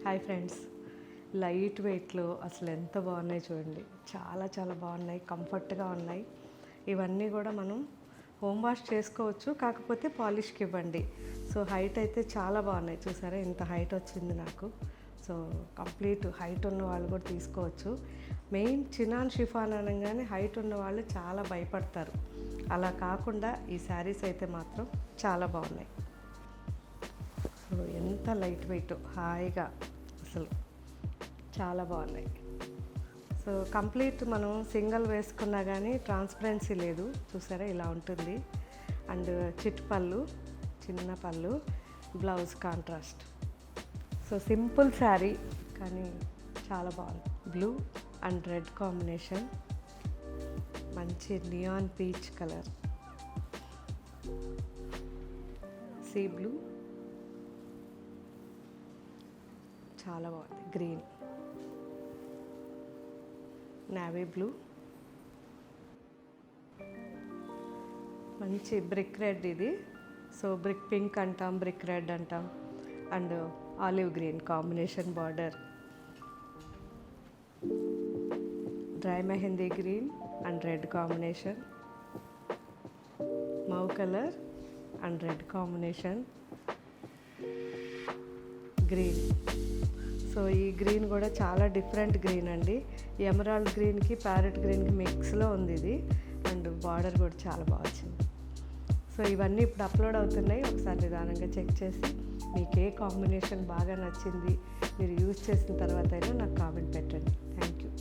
Hi friends, light వెయిట్లో అసలు ఎంత బాగున్నాయి చూడండి. చాలా చాలా బాగున్నాయి, కంఫర్ట్గా ఉన్నాయి. ఇవన్నీ కూడా మనం హోమ్ వాష్ చేసుకోవచ్చు, కాకపోతే పాలిష్కి ఇవ్వండి. సో హైట్ అయితే చాలా బాగున్నాయి. చూసారా ఇంత హైట్ వచ్చింది నాకు. సో కంప్లీట్ హైట్ ఉన్న వాళ్ళు కూడా తీసుకోవచ్చు. మెయిన్ చినాన్ షిఫాన్ అనగానే హైట్ ఉన్న వాళ్ళు చాలా భయపడతారు. అలా కాకుండా ఈ శారీస్ అయితే మాత్రం చాలా బాగున్నాయి. సో ఎంత లైట్ వెయిట్, హాయిగా అసలు చాలా బాగున్నాయి. సో కంప్లీట్ మనం సింగిల్ వేసుకున్నా కానీ ట్రాన్స్పరెన్సీ లేదు. చూసారా ఇలా ఉంటుంది. అండ్ చిట్ పళ్ళు, చిన్న పళ్ళు, blouse contrast. So simple sari కానీ చాలా బాగుంది. బ్లూ అండ్ రెడ్ కాంబినేషన్, మంచి neon peach colour, sea blue, చాలా బాగుంది. గ్రీన్, నేవీ బ్లూ, మంచి బ్రిక్ రెడ్ ఇది. సో బ్రిక్ పింక్ అంటాం, బ్రిక్ రెడ్ అంటాం. And olive green combination border, dry mehndi green and red combination, Mau colour and red combination, green. So ఈ green కూడా చాలా different green అండి. ఎమరాల్డ్ గ్రీన్కి parrot గ్రీన్కి మిక్స్లో ఉంది ఇది. అండ్ బార్డర్ కూడా చాలా బాగా వచ్చింది. సో ఇవన్నీ ఇప్పుడు అప్లోడ్ అవుతున్నాయి. ఒకసారి నిదానంగా చెక్ చేసి మీకు ఏ కాంబినేషన్ బాగా నచ్చింది మీరు యూజ్ చేసిన తర్వాత అయినా నాకు కామెంట్ పెట్టండి. Thank you.